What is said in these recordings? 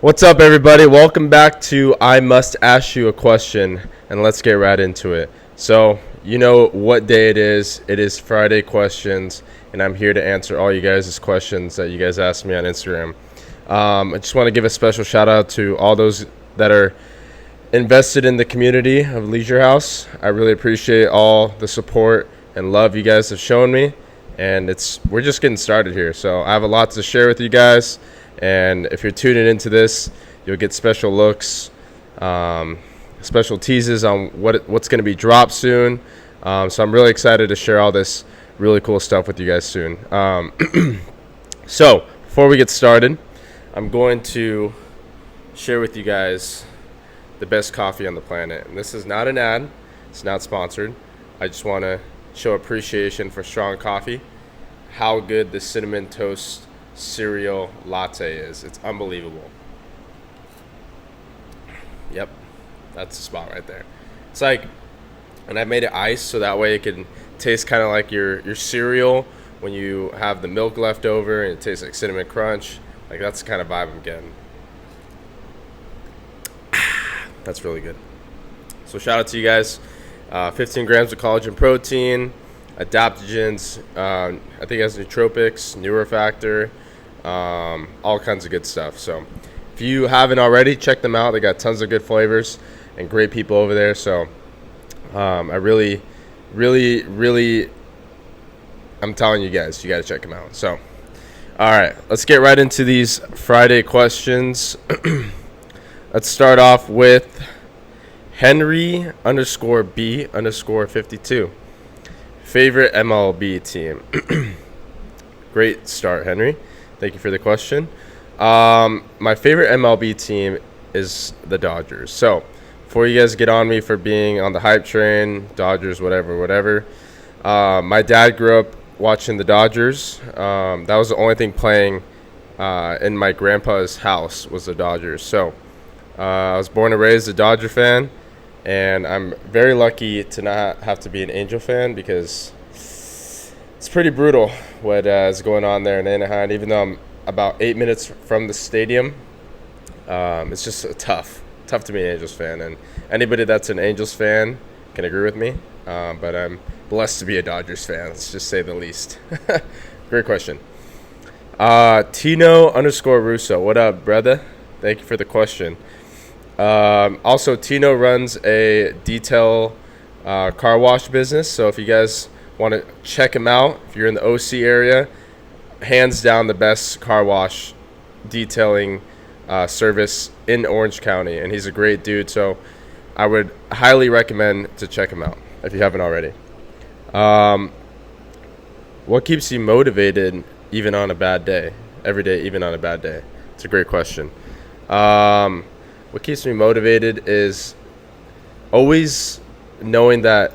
What's up, everybody? Welcome back to I Must Ask You a Question, and let's get right into it. So, you know what day it is. It is Friday Questions, and I'm here to answer all you guys' questions that you guys asked me on Instagram. I just want to give a special shout out to all those that are invested in the community of Leisure House. I really appreciate all the support and love you guys have shown me, and we're just getting started here. So I have a lot to share with you guys. And if you're tuning into this, you'll get special looks, special teases on what's going to be dropped soon. So I'm really excited to share all this really cool stuff with you guys soon. So before we get started, I'm going to share with you guys the best coffee on the planet. And this is not an ad. It's not sponsored. I just want to show appreciation for strong coffee, how good the cinnamon toast cereal latte is. It's unbelievable. Yep, that's the spot right there. It's like, and I made it iced so that way it can taste kind of like your cereal when you have the milk left over, and it tastes like cinnamon crunch. Like, that's the kind of vibe I'm getting. That's really good. So shout out to you guys. 15 grams of collagen protein, adaptogens, I think it has nootropics, neurofactor, all kinds of good stuff. So if you haven't already, check them out. They got tons of good flavors and great people over there. So I really, I'm telling you guys, you got to check them out. So, all right, let's get right into these Friday questions. Let's start off with Henry_B_52. Favorite MLB team? Great start, Henry. Thank you for the question. My favorite MLB team is the Dodgers. So, before you guys get on me for being on the hype train, Dodgers, whatever, my dad grew up watching the Dodgers. That was the only thing playing in my grandpa's house was the Dodgers. So, I was born and raised a Dodger fan, and I'm very lucky to not have to be an Angel fan because it's pretty brutal what is going on there in Anaheim. Even though I'm about 8 minutes from the stadium, it's just tough to be an Angels fan. And anybody that's an Angels fan can agree with me, but I'm blessed to be a Dodgers fan, let's just say the least. Great question. Tino_Russo, what up, brother? Thank you for the question. Also, Tino runs a detail car wash business, so if you guys want to check him out, if you're in the OC area, hands down the best car wash detailing service in Orange County, and he's a great dude, so I would highly recommend to check him out if you haven't already. What keeps you motivated even on a bad day? Every day, even on a bad day? It's a great question. What keeps me motivated is always knowing that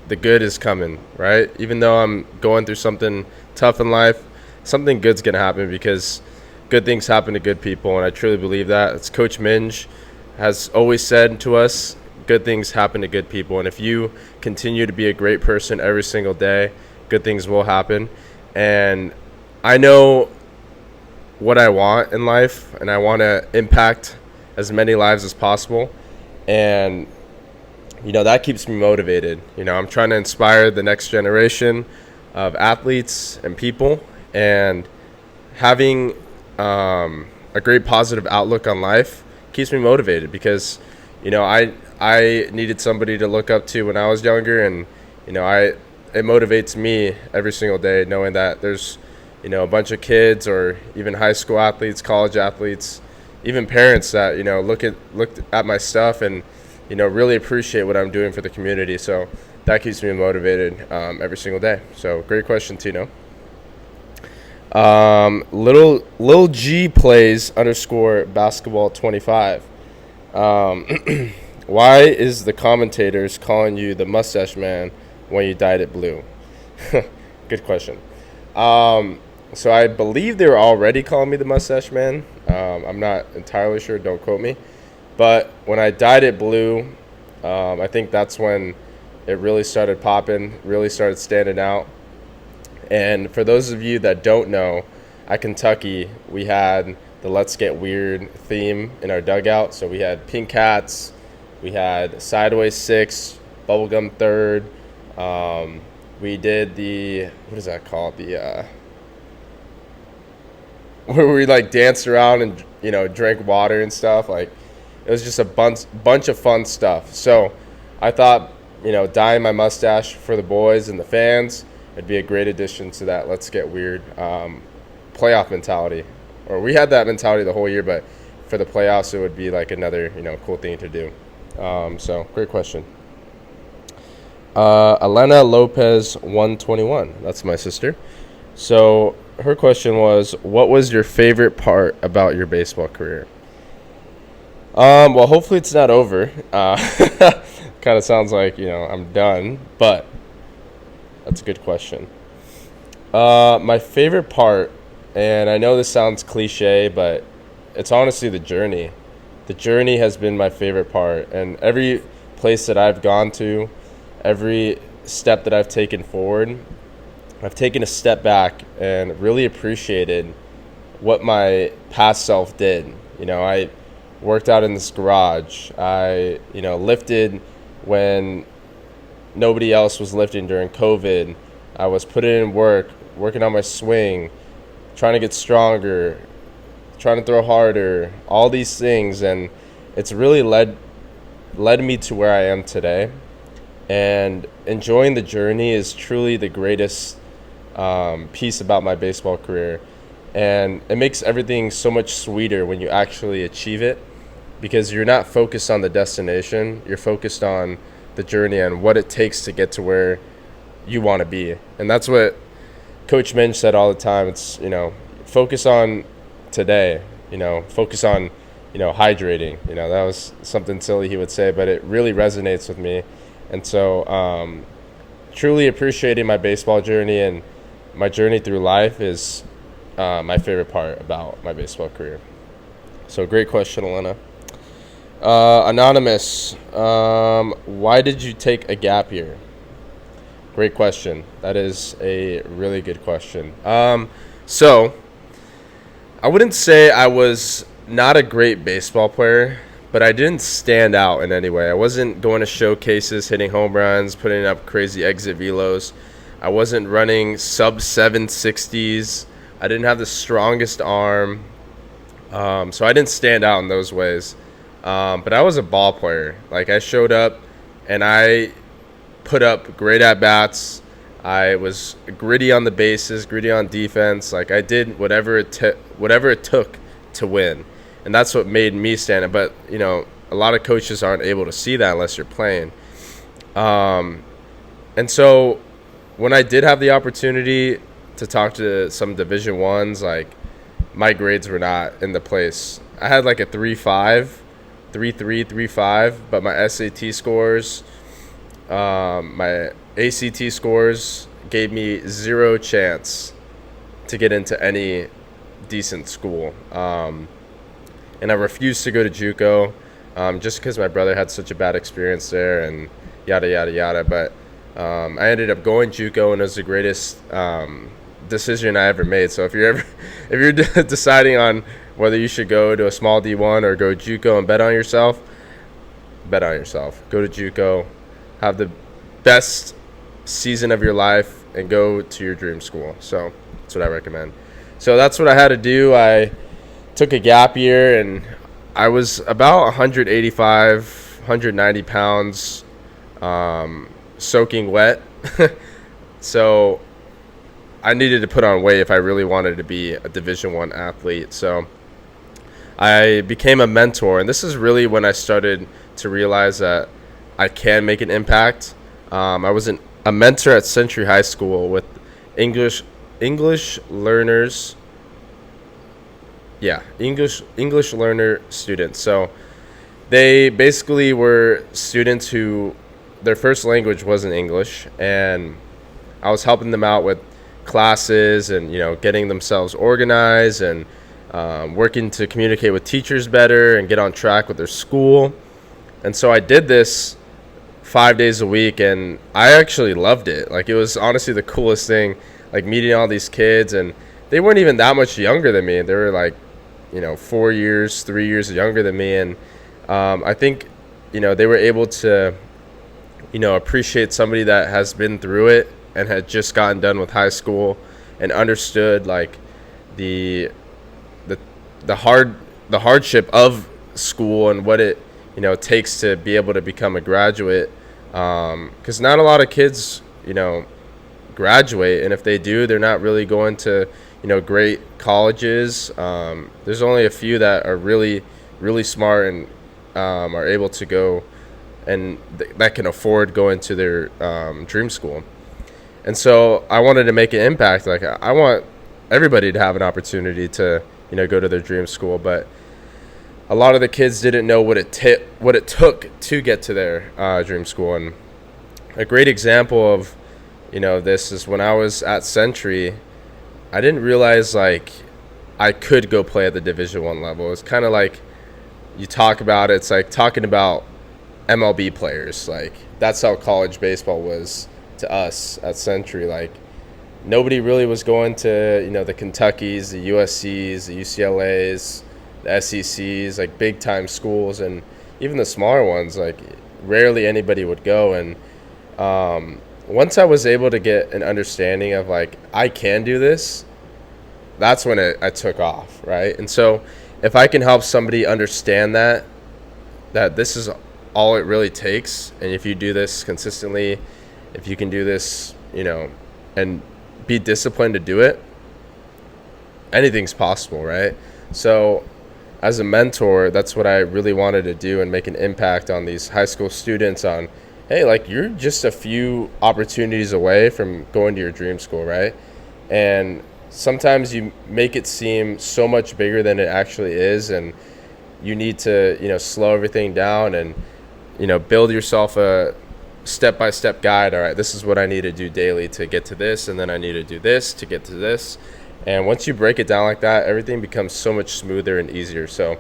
the good is coming, right? Even though I'm going through something tough in life, something good's going to happen because good things happen to good people, and I truly believe that. It's Coach Minge has always said to us, good things happen to good people, and if you continue to be a great person every single day, good things will happen. And I know what I want in life, and I want to impact as many lives as possible, and that keeps me motivated. I'm trying to inspire the next generation of athletes and people, and having a great positive outlook on life keeps me motivated because I needed somebody to look up to when I was younger, and it motivates me every single day knowing that there's a bunch of kids or even high school athletes, college athletes, even parents that look at my stuff and really appreciate what I'm doing for the community. So that keeps me motivated every single day. So great question, Tino. Little G plays underscore basketball 25. Why is the commentators calling you the mustache man when you dyed it blue? Good question. So I believe they were already calling me the mustache man. I'm not entirely sure. Don't quote me. But when I dyed it blue, I think that's when it really started popping, really started standing out. And for those of you that don't know, at Kentucky, we had the Let's Get Weird theme in our dugout. So we had pink hats, we had sideways six, bubblegum third. We did the, what is that called? The where we like danced around and drank water and stuff. Like it was just a bunch of fun stuff. So I thought dyeing my mustache for the boys and the fans, it'd be a great addition to that Let's Get Weird playoff mentality. Or we had that mentality the whole year, but for the playoffs, it would be like another cool thing to do. So great question. Elena Lopez 121. That's my sister. So her question was, what was your favorite part about your baseball career? Well, hopefully it's not over. Kind of sounds like I'm done, but that's a good question. My favorite part, and I know this sounds cliche, but it's honestly the journey. The journey has been my favorite part, and every place that I've gone to, every step that I've taken forward, I've taken a step back and really appreciated what my past self did. I worked out in this garage. I, lifted when nobody else was lifting during COVID. I was putting in work, working on my swing, trying to get stronger, trying to throw harder, all these things. And it's really led me to where I am today. And enjoying the journey is truly the greatest piece about my baseball career. And it makes everything so much sweeter when you actually achieve it, because you're not focused on the destination. You're focused on the journey and what it takes to get to where you want to be. And that's what Coach Minch said all the time. It's, focus on today, focus on, hydrating. That was something silly he would say, but it really resonates with me. And so truly appreciating my baseball journey and my journey through life is my favorite part about my baseball career. So great question, Elena. Anonymous, why did you take a gap year? Great question. That is a really good question. So I wouldn't say I was not a great baseball player, but I didn't stand out in any way. I wasn't going to showcases, hitting home runs, putting up crazy exit velos. I wasn't running sub 760s. I didn't have the strongest arm. So I didn't stand out in those ways. But I was a ball player. Like, I showed up and I put up great at-bats. I was gritty on the bases, gritty on defense. Like, I did whatever it took to win. And that's what made me stand out. But, a lot of coaches aren't able to see that unless you're playing. And so when I did have the opportunity to talk to some Division I's, like, my grades were not in the place. I had like a 3.5, 3.3, 3.5, but my SAT scores, my ACT scores gave me zero chance to get into any decent school. And I refused to go to JUCO just because my brother had such a bad experience there and yada, yada, yada. But I ended up going JUCO, and it was the greatest decision I ever made. So if you're deciding on whether you should go to a small D1 or go JUCO and bet on yourself. Go to JUCO, have the best season of your life, and go to your dream school. So that's what I recommend. So that's what I had to do. I took a gap year, and I was about 185, 190 pounds, soaking wet. So I needed to put on weight if I really wanted to be a Division I athlete. So I became a mentor, and this is really when I started to realize that I can make an impact. I was a mentor at Century High School with English English learners. Yeah, English learner students. So they basically were students who their first language wasn't English, and I was helping them out with classes and getting themselves organized and working to communicate with teachers better and get on track with their school. And so I did this 5 days a week, and I actually loved it. Like, it was honestly the coolest thing, like meeting all these kids, and they weren't even that much younger than me. They were like 4 years, 3 years younger than me, and I think they were able to appreciate somebody that has been through it and had just gotten done with high school and understood like the hardship of school and what it takes to be able to become a graduate, because not a lot of kids graduate, and if they do, they're not really going to great colleges. There's only a few that are really smart and are able to go and that can afford going to their dream school. And so I wanted to make an impact. Like, I want everybody to have an opportunity to go to their dream school, but a lot of the kids didn't know what it took to get to their dream school. And a great example of this is when I was at Century. I didn't realize like I could go play at the Division I level. It's kind of like you talk about it, it's like talking about MLB players. Like, that's how college baseball was to us at Century. Like, nobody really was going to the Kentuckys, the USCs, the UCLAs, the SECs, like big time schools, and even the smaller ones. Like, rarely anybody would go. And once I was able to get an understanding of like I can do this, that's when I took off, right? And so if I can help somebody understand that this is all it really takes, and if you do this consistently, if you can do this, and be disciplined to do it, anything's possible, right? So as a mentor, that's what I really wanted to do, and make an impact on these high school students on, hey, like, you're just a few opportunities away from going to your dream school, right? And sometimes you make it seem so much bigger than it actually is, and you need to slow everything down and build yourself a step-by-step guide. All right, this is what I need to do daily to get to this, and then I need to do this to get to this. And once you break it down like that, everything becomes so much smoother and easier. So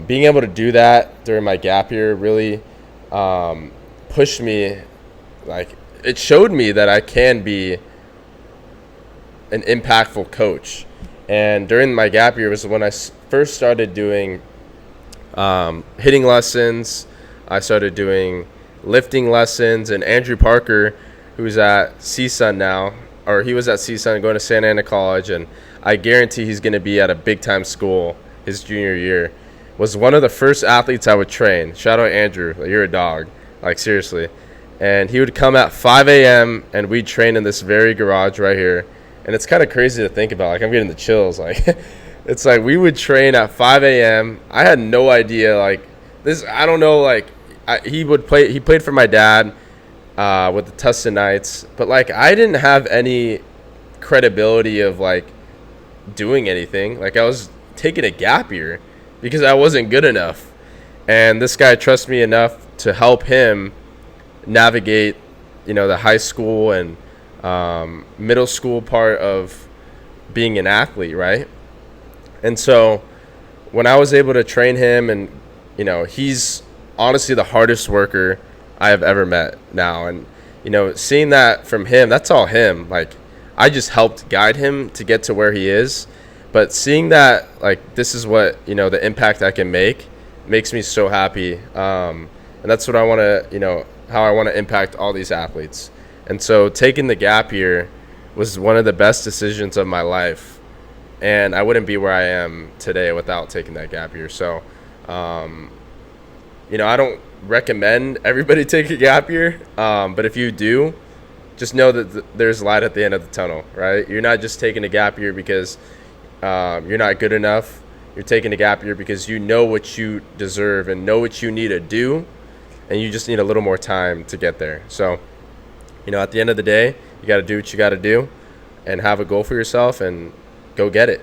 being able to do that during my gap year really pushed me. Like, it showed me that I can be an impactful coach. And during my gap year was when I first started doing hitting lessons. I started doing lifting lessons, and Andrew Parker, who's at CSUN now, or he was at CSUN going to Santa Ana College, and I guarantee he's going to be at a big-time school his junior year, was one of the first athletes I would train. Shout out Andrew. Like, you're a dog. Like, seriously. And he would come at 5 a.m., and we'd train in this very garage right here. And it's kind of crazy to think about. Like, I'm getting the chills. Like, it's like we would train at 5 a.m. I had no idea. Like, this, I don't know, like, he played for my dad with the Tustin Knights, but like I didn't have any credibility of like doing anything. Like, I was taking a gap year because I wasn't good enough, and this guy trusts me enough to help him navigate the high school and middle school part of being an athlete, right? And so when I was able to train him, and he's honestly the hardest worker I have ever met now, and seeing that from him, that's all him. Like, I just helped guide him to get to where he is, but seeing that like this is what the impact I can make makes me so happy, and that's what I want to how I want to impact all these athletes. And so taking the gap year was one of the best decisions of my life, and I wouldn't be where I am today without taking that gap year. So I don't recommend everybody take a gap year, but if you do, just know that there's light at the end of the tunnel, right? You're not just taking a gap year because you're not good enough. You're taking a gap year because you know what you deserve and know what you need to do, and you just need a little more time to get there. So at the end of the day, you got to do what you got to do, and have a goal for yourself and go get it.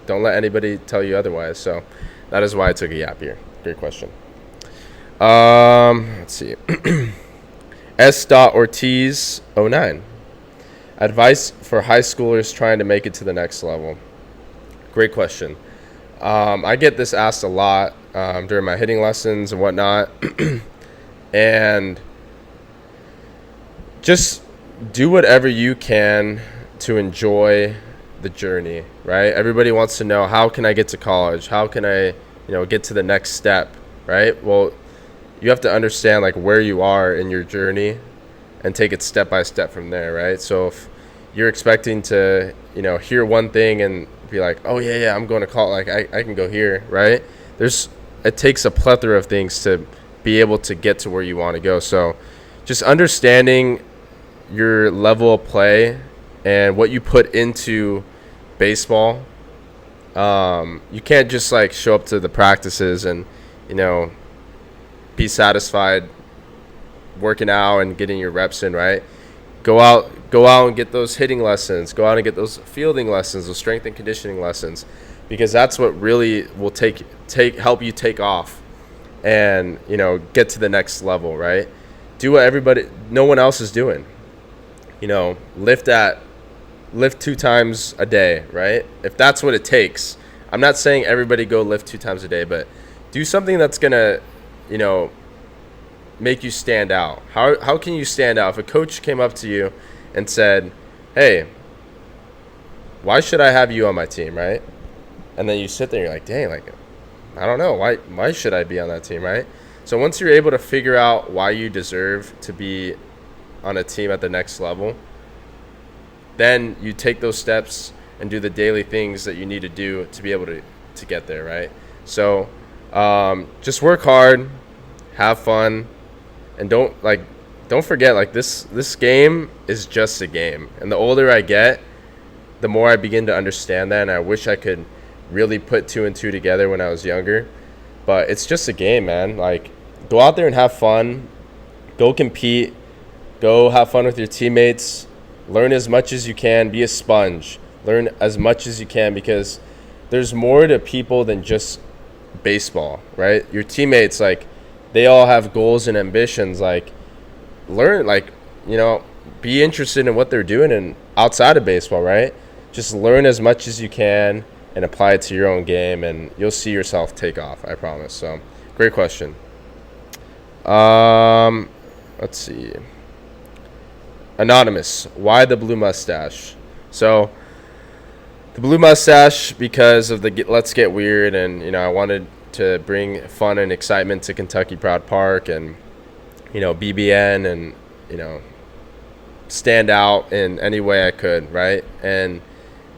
Don't let anybody tell you otherwise. So that is why I took a gap year. Great question. Let's see. S. Ortiz 09. Advice for high schoolers trying to make it to the next level. Great question. I get this asked a lot during my hitting lessons and whatnot. And just do whatever you can to enjoy the journey, right? Everybody wants to know, how can I get to college? How can I, get to the next step, right? Well, you have to understand like where you are in your journey and take it step by step from there, right? So if you're expecting to, hear one thing and be like, oh yeah, I'm going to college, like I can go here, right? It takes a plethora of things to be able to get to where you want to go. So just understanding your level of play and what you put into baseball. You can't just like show up to the practices and, be satisfied working out and getting your reps in, right? Go out and get those hitting lessons. Go out and get those fielding lessons, those strength and conditioning lessons, because that's what really will help you take off and, get to the next level, right? Do what no one else is doing. Lift 2 times a day, right? If that's what it takes. I'm not saying everybody go lift 2 times a day, but do something that's going to, make you stand out. How can you stand out? If a coach came up to you and said, hey, why should I have you on my team, right? And then you sit there and you're like, dang, like, I don't know. Why should I be on that team, right? So once you're able to figure out why you deserve to be on a team at the next level, then you take those steps and do the daily things that you need to do to be able to get there, right? So just work hard, have fun, and don't forget, like, this game is just a game. And the older I get, the more I begin to understand that, and I wish I could really put 2 and 2 together when I was younger. But it's just a game, man. Like, go out there and have fun. Go compete. Go have fun with your teammates. Learn as much as you can. Be a sponge. Learn as much as you can, because there's more to people than just baseball, right? Your teammates, like, they all have goals and ambitions. Like, learn, like, be interested in what they're doing and outside of baseball, right? Just learn as much as you can and apply it to your own game, and you'll see yourself take off, I promise. So, great question. Let's see. Anonymous, why the blue mustache? So, the blue mustache because of the Let's Get Weird, and, I wanted to bring fun and excitement to Kentucky Proud Park and, BBN, and, stand out in any way I could, right? And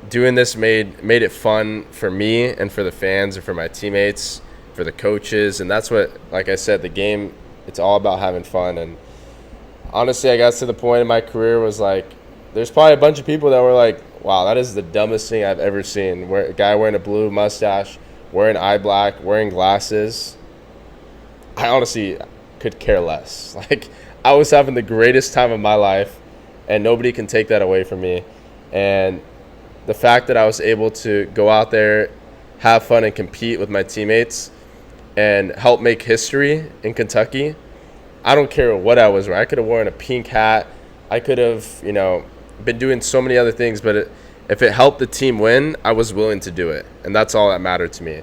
doing this made it fun for me and for the fans and for my teammates, for the coaches. And that's what, like I said, the game, it's all about having fun. And honestly, I got to the point in my career was like, there's probably a bunch of people that were like, wow, that is the dumbest thing I've ever seen. A guy wearing a blue mustache, wearing eye black, wearing glasses. I honestly could care less. Like, I was having the greatest time of my life, and nobody can take that away from me. And the fact that I was able to go out there, have fun, and compete with my teammates and help make history in Kentucky, I don't care what I was wearing. I could have worn a pink hat. I could have, been doing so many other things, but if it helped the team win, I was willing to do it. And that's all that mattered to me.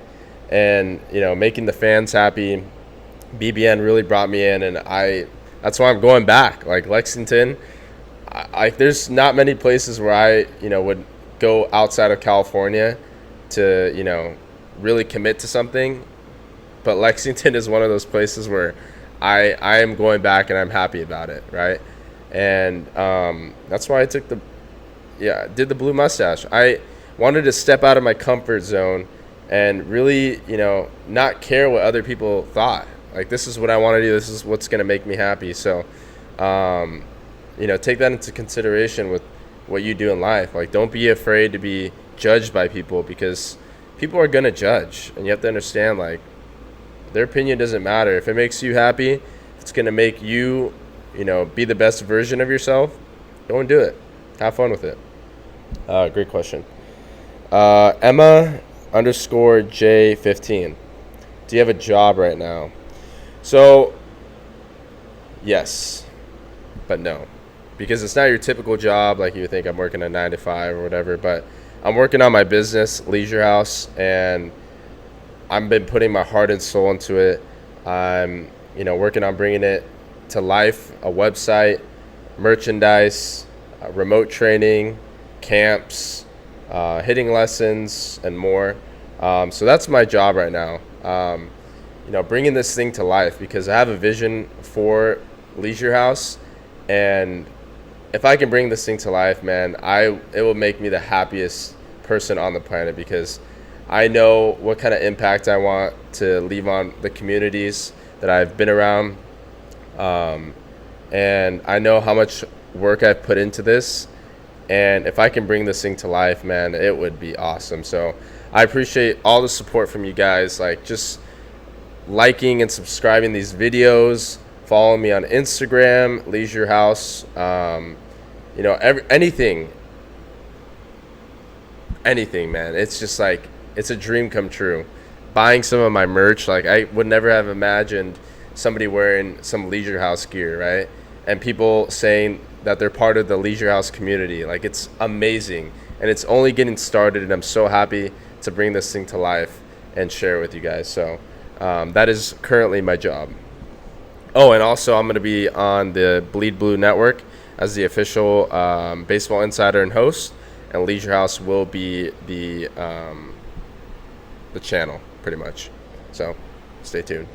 And, making the fans happy, BBN really brought me in, and that's why I'm going back. Like, Lexington, there's not many places where I, would go outside of California to, really commit to something. But Lexington is one of those places where I am going back, and I'm happy about it, right? And that's why I did the blue mustache. I wanted to step out of my comfort zone and really, not care what other people thought. Like, this is what I want to do. This is what's going to make me happy. So, take that into consideration with what you do in life. Like, don't be afraid to be judged by people, because people are going to judge. And you have to understand, like, their opinion doesn't matter. If it makes you happy, if it's going to make you, be the best version of yourself, go and do it. Have fun with it. Great question. Emma underscore J15. Do you have a job right now? So, yes, but no. Because it's not your typical job like you think I'm working a 9 to 5 or whatever, but I'm working on my business, Leisure House, and I've been putting my heart and soul into it. I'm, working on bringing it to life, a website, merchandise, remote training, camps, hitting lessons, and more. So that's my job right now. Bringing this thing to life because I have a vision for Leisure House, and if I can bring this thing to life, man, it will make me the happiest person on the planet because I know what kind of impact I want to leave on the communities that I've been around. And I know how much work I've put into this. And if I can bring this thing to life, man, it would be awesome. So I appreciate all the support from you guys. Like, just liking and subscribing these videos. Follow me on Instagram, Leisure House. Anything, man. It's just like, it's a dream come true. Buying some of my merch, like I would never have imagined somebody wearing some Leisure House gear, right? And people saying that they're part of the Leisure House community. Like, it's amazing. And it's only getting started, and I'm so happy to bring this thing to life and share it with you guys. So that is currently my job. Oh, and also I'm going to be on the Bleed Blue Network as the official baseball insider and host, and Leisure House will be the channel, pretty much. So stay tuned.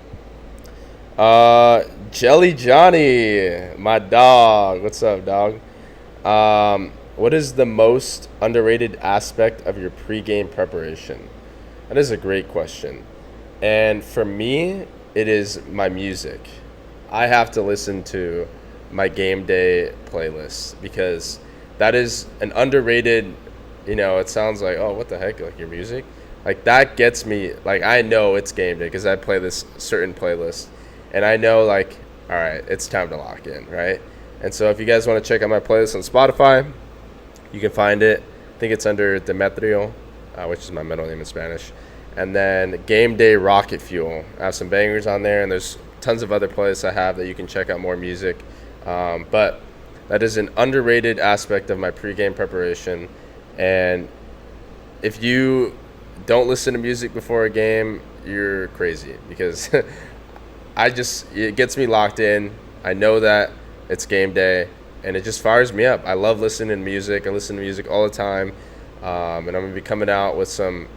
Jelly Johnny, my dog. What's up, dog? What is the most underrated aspect of your pregame preparation? That is a great question. And for me, it is my music. I have to listen to my game day playlist because that is an underrated, it sounds like, oh, what the heck, like your music? Like, that gets me, like, I know it's game day because I play this certain playlist. And I know, like, all right, it's time to lock in, right? And so if you guys want to check out my playlist on Spotify, you can find it. I think it's under Demetrio, which is my middle name in Spanish. And then Game Day Rocket Fuel. I have some bangers on there, and there's tons of other playlists I have that you can check out more music. But that is an underrated aspect of my pregame preparation. And if you don't listen to music before a game, you're crazy because it gets me locked in. I know that it's game day, and it just fires me up. I love listening to music. I listen to music all the time, and I'm going to be coming out with some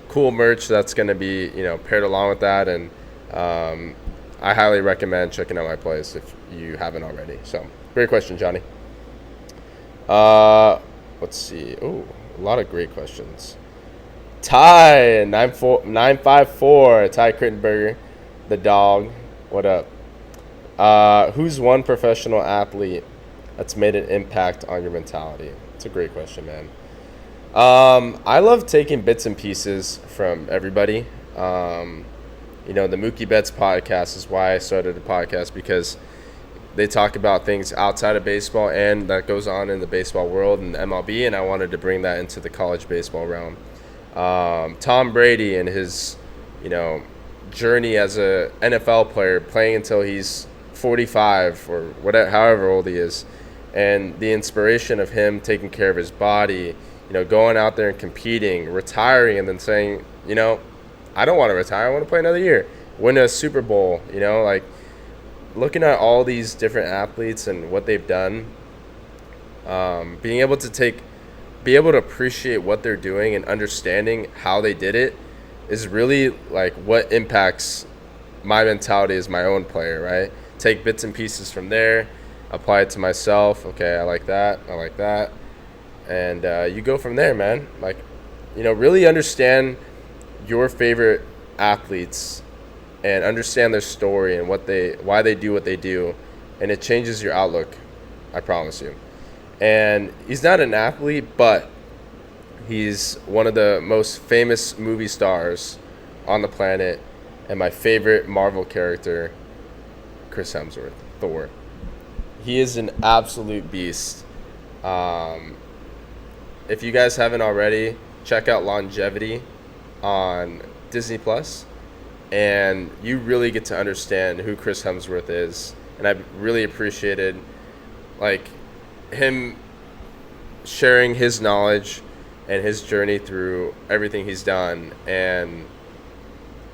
cool merch that's going to be, paired along with that, and I highly recommend checking out my playlist if you haven't already. So, great question, Johnny. Let's see. Oh, a lot of great questions. Ty 954, Ty Crittenberger, the dog. What up? Who's one professional athlete that's made an impact on your mentality? It's a great question, man. I love taking bits and pieces from everybody. The Mookie Betts podcast is why I started the podcast, because they talk about things outside of baseball and that goes on in the baseball world and MLB, and I wanted to bring that into the college baseball realm. Tom Brady and his, journey as a NFL player, playing until he's 45 or whatever, however old he is, and the inspiration of him taking care of his body, going out there and competing, retiring, and then saying, I don't want to retire. I want to play another year, win a Super Bowl. Like, looking at all these different athletes and what they've done, being able to appreciate what they're doing and understanding how they did it is really like what impacts my mentality as my own player, right? Take bits and pieces from there, apply it to myself. Okay, I like that. And you go from there, man. Like, really understand your favorite athletes and understand their story and why they do what they do, and it changes your outlook, I promise you. And he's not an athlete, but he's one of the most famous movie stars on the planet, and my favorite Marvel character, Chris Hemsworth, Thor. He is an absolute beast. if you guys haven't already, check out Longevity on Disney Plus, and you really get to understand who Chris Hemsworth is. And I really appreciated like him sharing his knowledge and his journey through everything he's done, and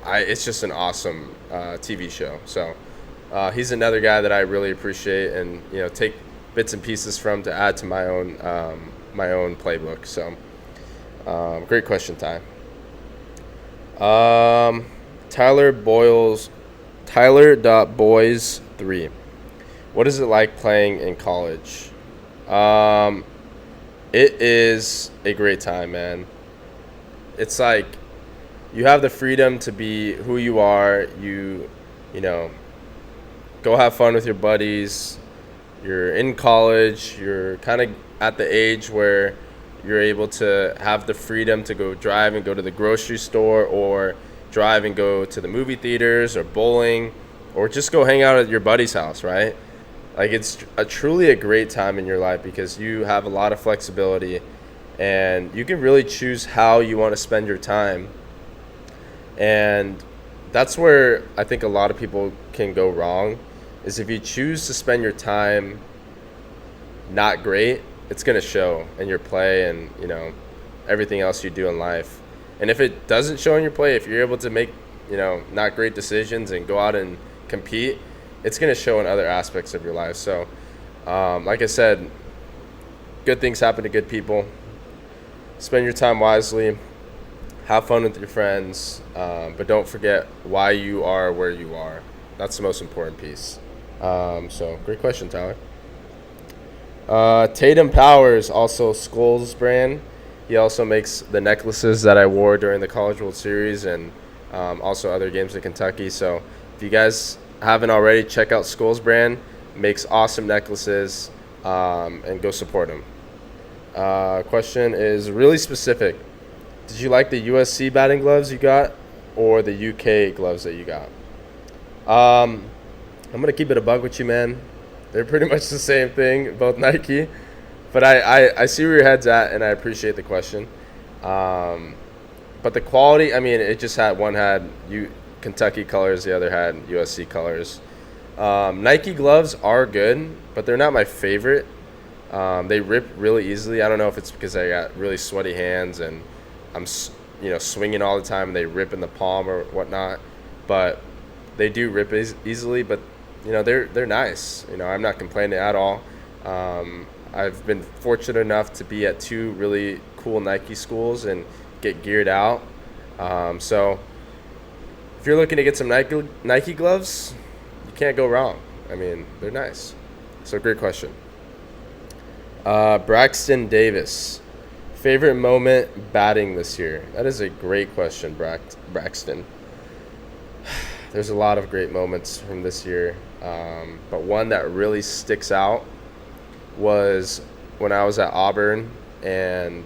it's just an awesome TV show. So he's another guy that I really appreciate, and take bits and pieces from to add to my own playbook. So great question, Ty. Tyler.boys3. What is it like playing in college? It is a great time, man. It's like you have the freedom to be who you are. You go have fun with your buddies. You're in college. You're kind of at the age where you're able to have the freedom to go drive and go to the grocery store, or drive and go to the movie theaters, or bowling, or just go hang out at your buddy's house, right? Like, it's truly a great time in your life because you have a lot of flexibility, and you can really choose how you want to spend your time. And that's where I think a lot of people can go wrong, is if you choose to spend your time not great, it's going to show in your play and, everything else you do in life. And if it doesn't show in your play, if you're able to make, not great decisions and go out and compete, it's going to show in other aspects of your life. So, like I said, good things happen to good people. Spend your time wisely. Have fun with your friends. But don't forget why you are where you are. That's the most important piece. So, great question, Tyler. Tatum Powers, also Skulls brand. He also makes the necklaces that I wore during the College World Series, and also other games in Kentucky. So if you guys haven't already, check out Skulls brand. Makes awesome necklaces, and go support him. Question is really specific. Did you like the USC batting gloves you got, or the UK gloves that you got? I'm going to keep it a bug with you, man. They're pretty much the same thing, both Nike. But I see where your head's at, and I appreciate the question. But the quality, it just one had Kentucky colors, the other had USC colors. Nike gloves are good, but they're not my favorite. They rip really easily. I don't know if it's because I got really sweaty hands and I'm swinging all the time and they rip in the palm or whatnot. But they do rip easily, but they're nice. I'm not complaining at all. I've been fortunate enough to be at 2 really cool Nike schools and get geared out. So if you're looking to get some Nike gloves, you can't go wrong. They're nice. So great question. Braxton Davis, favorite moment batting this year? That is a great question, Braxton. There's a lot of great moments from this year, but one that really sticks out was when I was at Auburn, and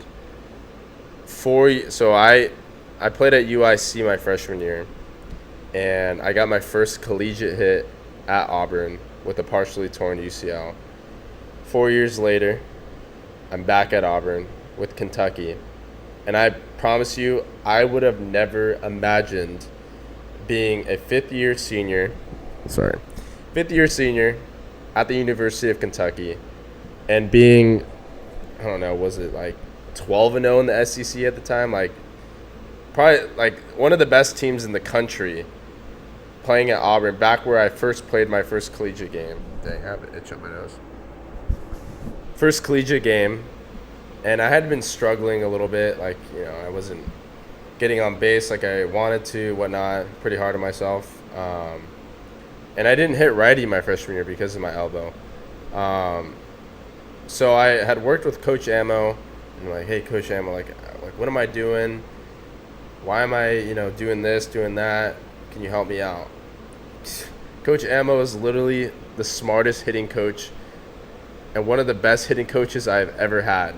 I played at UIC my freshman year, and I got my first collegiate hit at Auburn with a partially torn UCL. 4 years later, I'm back at Auburn with Kentucky, and I promise you, I would have never imagined being a fifth-year senior at the University of Kentucky, and being, I don't know, was it like 12-0 in the SEC at the time? Probably one of the best teams in the country, playing at Auburn, back where I first played my first collegiate game. Dang, I have an itch on my nose. First collegiate game, and I had been struggling a little bit. I wasn't getting on base like I wanted to, whatnot, pretty hard on myself. And I didn't hit righty my freshman year because of my elbow. So I had worked with Coach Ammo, and hey, Coach Ammo, what am I doing? Why am I, doing this, doing that? Can you help me out? Coach Ammo is literally the smartest hitting coach and one of the best hitting coaches I've ever had.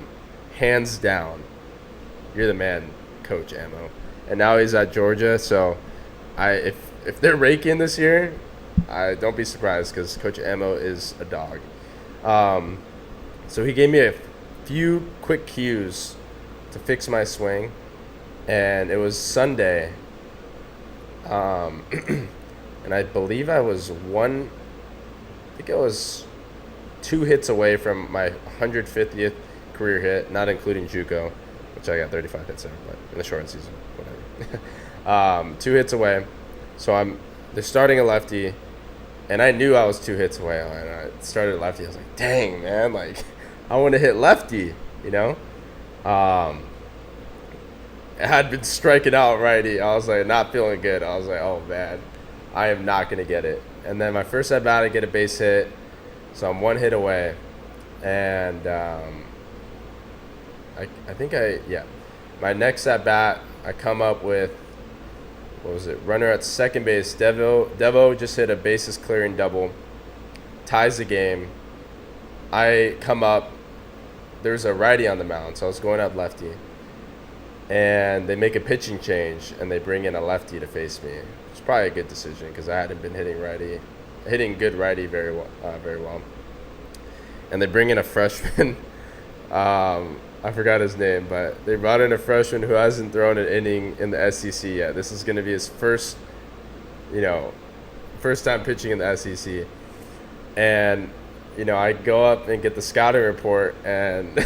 Hands down. You're the man, Coach Ammo. And now he's at Georgia, so if they're raking this year, don't be surprised because Coach Ammo is a dog. So he gave me a few quick cues to fix my swing, and it was Sunday. And I believe I was I think it was 2 hits away from my 150th career hit, not including JUCO, which I got 35 hits there, but in the short season, whatever. 2 hits away. So they're starting a lefty, and I knew I was 2 hits away. And I started lefty. I was like, dang, man, like, I want to hit lefty, you know? I had been striking out righty. I was like, not feeling good. I was like, oh, man, I am not going to get it. And then my first at bat, I get a base hit. So I'm 1 hit away. And my next at bat, I come up with, runner at second base. Devo just hit a bases clearing double, ties the game. I come up, there's a righty on the mound, so I was going up lefty. And they make a pitching change, and they bring in a lefty to face me. It's probably a good decision because I hadn't been hitting good righty very well. And they bring in a freshman. I forgot his name, but they brought in a freshman who hasn't thrown an inning in the SEC yet. This is going to be his first time pitching in the SEC. And, I go up and get the scouting report, and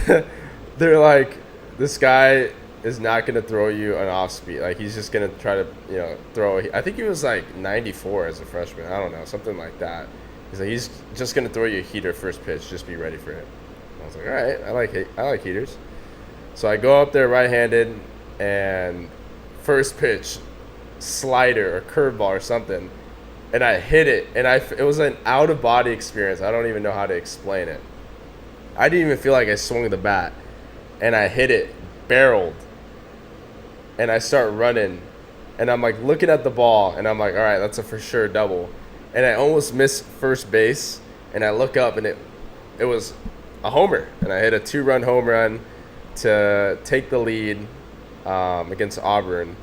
they're like, this guy is not going to throw you an off speed. Like, he's just going to try to, throw. I think he was like 94 as a freshman. I don't know, something like that. He's like, he's just going to throw you a heater first pitch. Just be ready for it. I was like, all right, I like heaters. So I go up there right-handed, and first pitch, slider or curveball or something, and I hit it, and it was an out-of-body experience. I don't even know how to explain it. I didn't even feel like I swung the bat, and I hit it, barreled, and I start running, and I'm like looking at the ball, and I'm like, all right, that's a for sure double, and I almost missed first base, and I look up, and it was a homer, and I hit a 2-run home run to take the lead against Auburn,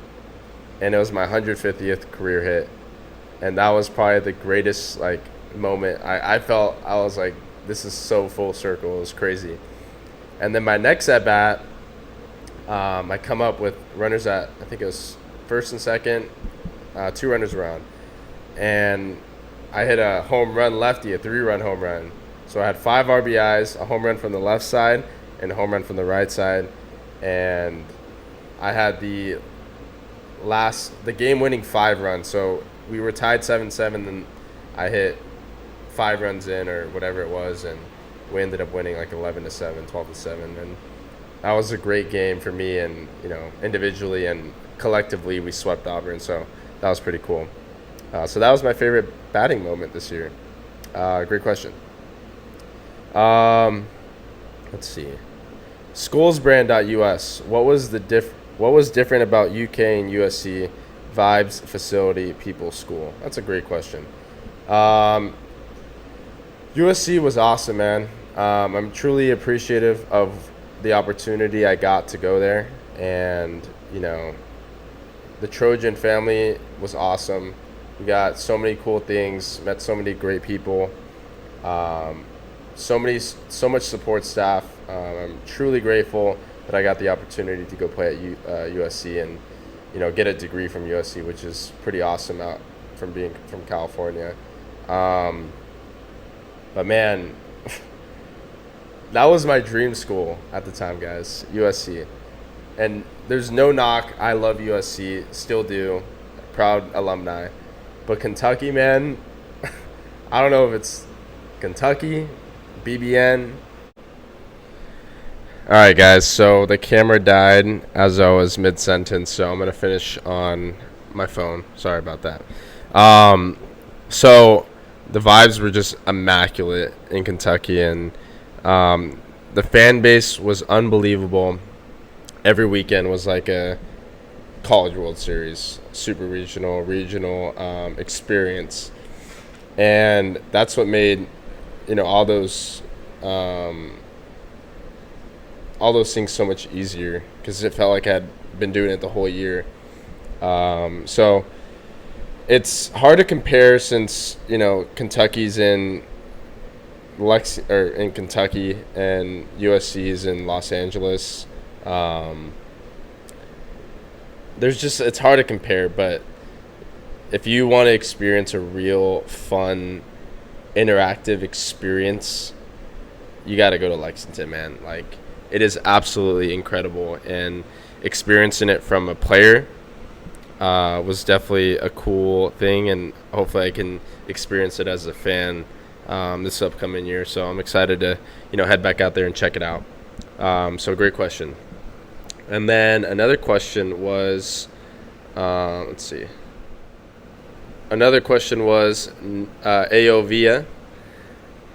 and it was my 150th career hit, and that was probably the greatest moment. I felt, I was like, this is so full circle. It was crazy. And then my next at bat, I come up with runners at, I think it was first and second, 2 runners around, and I hit a home run lefty, a 3-run home run. So I had 5 RBIs, a home run from the left side, and a home run from the right side, and I had the game-winning 5 runs. So we were tied 7-7, and I hit 5 runs in or whatever it was, and we ended up winning like 11-7, 12-7, and that was a great game for me. And individually and collectively, we swept Auburn, so that was pretty cool. So that was my favorite batting moment this year. Great question. Let's see. Schoolsbrand.us. What was different about UK and USC? Vibes, facility, people, school. That's a great question. USC was awesome, man. I'm truly appreciative of the opportunity I got to go there, and the Trojan family was awesome. We got so many cool things, met so many great people. So much support staff. I'm truly grateful that I got the opportunity to go play at USC and get a degree from USC, which is pretty awesome out from being from California. But man, that was my dream school at the time, guys, USC. And there's no knock. I love USC, still do. Proud alumni. But Kentucky, man, I don't know if it's Kentucky, BBN. All right, guys, so the camera died as I was mid-sentence, so I'm going to finish on my phone. Sorry about that. So the vibes were just immaculate in Kentucky, and the fan base was unbelievable. Every weekend was like a College World Series, super regional experience. And that's what made, all those things so much easier, because it felt like I had been doing it the whole year. So it's hard to compare since, Kentucky's in in Kentucky and USC's in Los Angeles. Um, it's hard to compare, but if you want to experience a real fun, interactive experience, you got to go to Lexington, man. Like, it is absolutely incredible, and experiencing it from a player was definitely a cool thing, and hopefully I can experience it as a fan this upcoming year. So I'm excited to, head back out there and check it out. So great question. And then another question was, let's see. Another question was Aovia.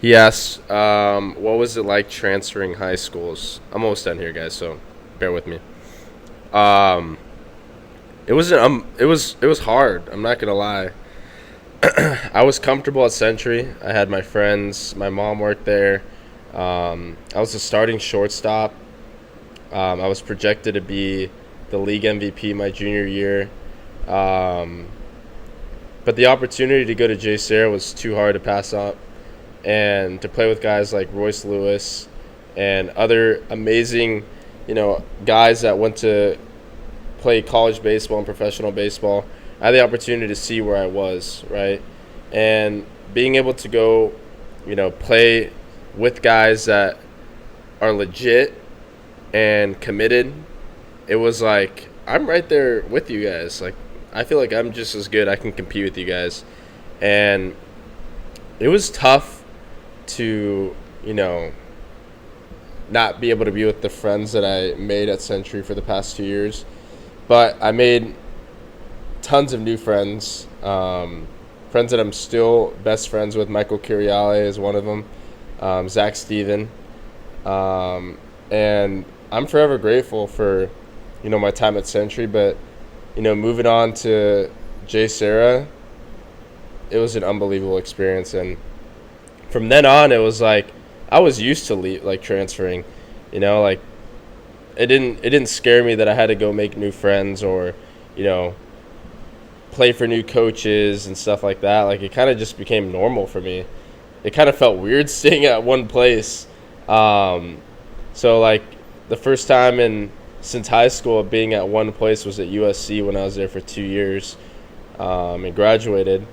He asked, what was it like transferring high schools? I'm almost done here, guys, so bear with me. It was hard. I'm not gonna lie. I was comfortable at Century. I had my friends. My mom worked there. I was a starting shortstop. I was projected to be the league MVP my junior year. But the opportunity to go to J. Sarah was too hard to pass up. And to play with guys like Royce Lewis and other amazing, guys that went to play college baseball and professional baseball, I had the opportunity to see where I was, right? And being able to go, play with guys that are legit and committed, it was like, I'm right there with you guys. Like, I feel like I'm just as good. I can compete with you guys. And it was tough to, not be able to be with the friends that I made at Century for the past 2 years. But I made tons of new friends, friends that I'm still best friends with. Michael Curiale is one of them, Zach Steven. And I'm forever grateful for, my time at Century. But, moving on to J. Sarah, it was an unbelievable experience. And from then on, it was like I was used to transferring, like it didn't scare me that I had to go make new friends or, play for new coaches and stuff like that. Like, it kind of just became normal for me. It kind of felt weird staying at one place. So like the first time since high school being at one place was at USC when I was there for 2 years and graduated.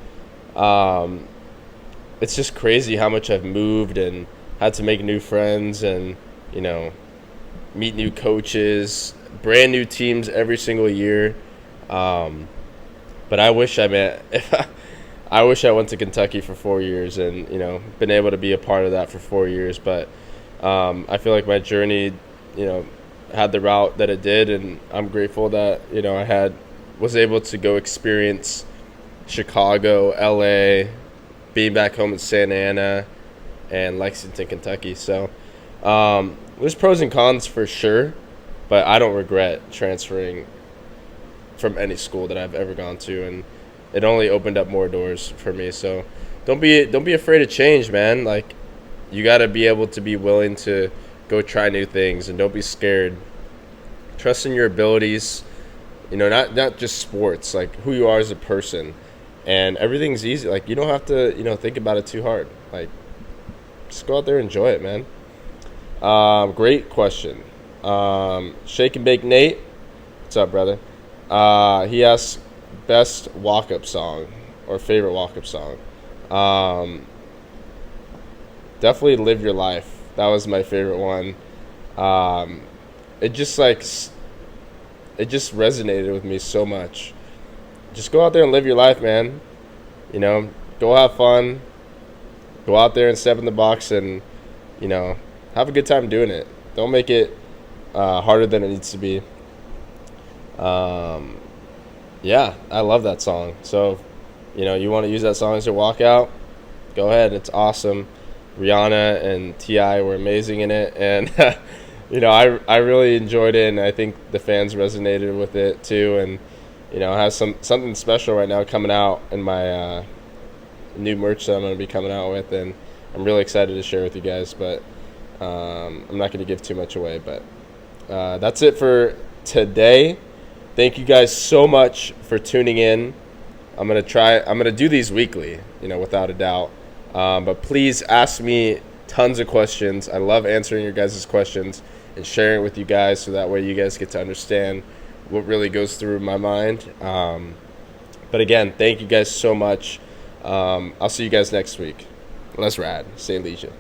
It's just crazy how much I've moved and had to make new friends and, meet new coaches, brand new teams every single year. But I wish I went to Kentucky for 4 years and, been able to be a part of that for 4 years. But I feel like my journey, had the route that it did, and I'm grateful that, I was able to go experience Chicago, LA, being back home in Santa Ana and Lexington, Kentucky. So there's pros and cons for sure, but I don't regret transferring from any school that I've ever gone to, and it only opened up more doors for me. So don't be afraid of change, man. Like, you got to be able to be willing to go try new things, and don't be scared. Trust in your abilities, not just sports, like who you are as a person. And everything's easy. Like, you don't have to, think about it too hard. Like, just go out there and enjoy it, man. Great question. Shake and Bake Nate. What's up, brother? He asks best walk-up song or favorite walk-up song. Definitely Live Your Life. That was my favorite one. It just resonated with me so much. Just go out there and live your life, man. Go have fun. Go out there and step in the box and, have a good time doing it. Don't make it harder than it needs to be. Yeah, I love that song. So, you want to use that song as your walkout, go ahead. It's awesome. Rihanna and T.I. were amazing in it. And, I really enjoyed it, and I think the fans resonated with it too. And, I have something special right now coming out in my new merch that I'm going to be coming out with, and I'm really excited to share with you guys. But I'm not going to give too much away. But that's it for today. Thank you guys so much for tuning in. I'm going to do these weekly, without a doubt. But please ask me tons of questions. I love answering your guys' questions. and sharing it with you guys, so that way you guys get to understand what really goes through my mind. But again, thank you guys so much. I'll see you guys next week. Let's ride. Stay leisure.